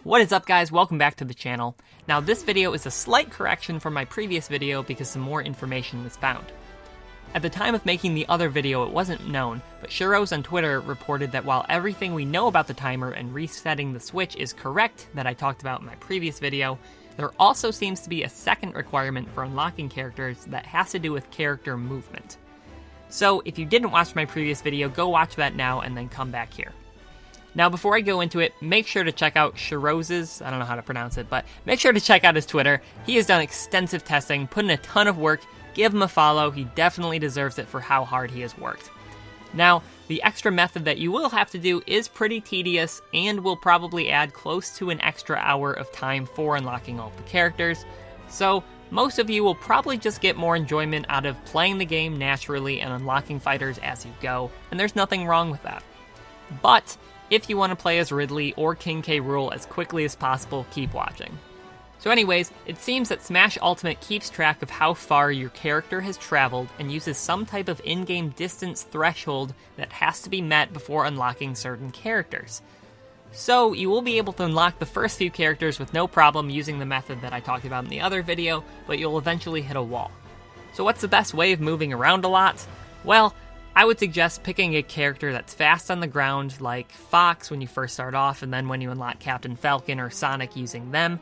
What is up, guys? Welcome back to the channel. Now this video is a slight correction from my previous video because some more information was found. At the time of making the other video it wasn't known, but Shuros on Twitter reported that while everything we know about the timer and resetting the switch is correct that I talked about in my previous video, there also seems to be a second requirement for unlocking characters that has to do with character movement. So if you didn't watch my previous video, go watch that now and then come back here. Now, before I go into it, make sure to check out Shuros's, I don't know how to pronounce it, but make sure to check out his Twitter. He has done extensive testing, put in a ton of work. Give him a follow. He definitely deserves it for how hard he has worked. Now, the extra method that you will have to do is pretty tedious and will probably add close to an extra hour of time for unlocking all of the characters. So, most of you will probably just get more enjoyment out of playing the game naturally and unlocking fighters as you go, and there's nothing wrong with that. But if you want to play as Ridley or King K. Rool as quickly as possible, keep watching. So anyways, it seems that Smash Ultimate keeps track of how far your character has traveled and uses some type of in-game distance threshold that has to be met before unlocking certain characters. So you will be able to unlock the first few characters with no problem using the method that I talked about in the other video, but you'll eventually hit a wall. So what's the best way of moving around a lot? Well, I would suggest picking a character that's fast on the ground, like Fox when you first start off, and then when you unlock Captain Falcon or Sonic using them,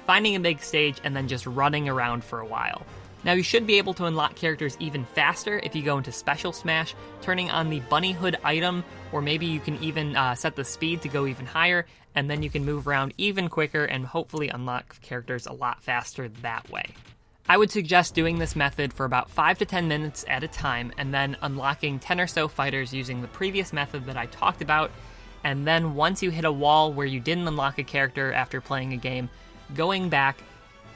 finding a big stage, and then just running around for a while. Now you should be able to unlock characters even faster if you go into Special Smash, turning on the Bunny Hood item, or maybe you can even set the speed to go even higher, and then you can move around even quicker and hopefully unlock characters a lot faster that way. I would suggest doing this method for about 5 to 10 minutes at a time, and then unlocking 10 or so fighters using the previous method that I talked about, and then once you hit a wall where you didn't unlock a character after playing a game, going back,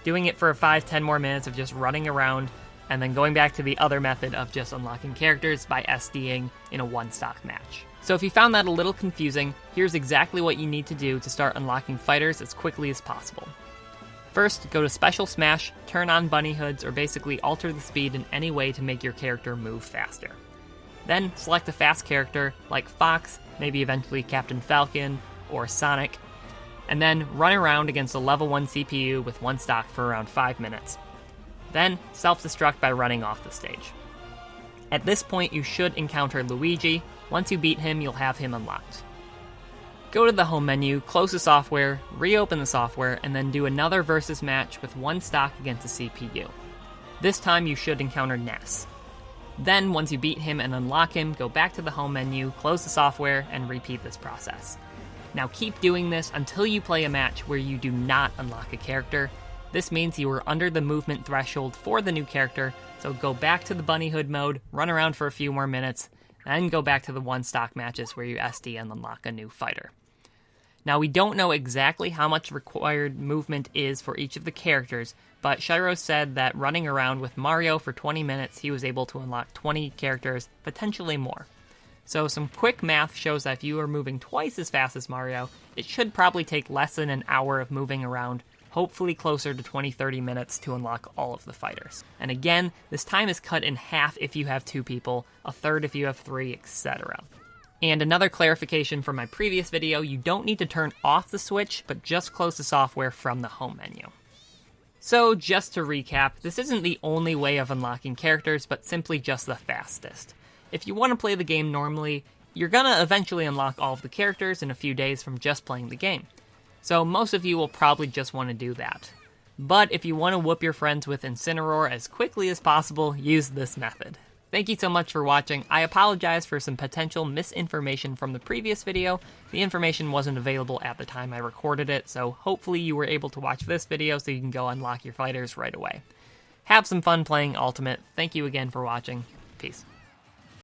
doing it for 5-10 more minutes of just running around, and then going back to the other method of just unlocking characters by SDing in a one-stock match. So if you found that a little confusing, here's exactly what you need to do to start unlocking fighters as quickly as possible. First, go to Special Smash, turn on Bunny Hoods, or basically alter the speed in any way to make your character move faster. Then, select a fast character, like Fox, maybe eventually Captain Falcon, or Sonic, and then run around against a level 1 CPU with one stock for around 5 minutes. Then, self-destruct by running off the stage. At this point, you should encounter Luigi. Once you beat him, you'll have him unlocked. Go to the home menu, close the software, reopen the software, and then do another versus match with one stock against the CPU. This time you should encounter Ness. Then, once you beat him and unlock him, go back to the home menu, close the software, and repeat this process. Now keep doing this until you play a match where you do not unlock a character. This means you are under the movement threshold for the new character, so go back to the Bunny Hood mode, run around for a few more minutes, then go back to the one stock matches where you SD and unlock a new fighter. Now, we don't know exactly how much required movement is for each of the characters, but Shiro said that running around with Mario for 20 minutes, he was able to unlock 20 characters, potentially more. So some quick math shows that if you are moving twice as fast as Mario, it should probably take less than an hour of moving around, hopefully closer to 20-30 minutes to unlock all of the fighters. And again, this time is cut in half if you have 2 people, a third if you have 3, etc. And another clarification from my previous video, you don't need to turn off the switch, but just close the software from the home menu. So just to recap, this isn't the only way of unlocking characters, but simply just the fastest. If you want to play the game normally, you're gonna eventually unlock all of the characters in a few days from just playing the game. So most of you will probably just want to do that. But if you want to whoop your friends with Incineroar as quickly as possible, use this method. Thank you so much for watching. I apologize for some potential misinformation from the previous video. The information wasn't available at the time I recorded it, so hopefully you were able to watch this video so you can go unlock your fighters right away. Have some fun playing Ultimate. Thank you again for watching. Peace.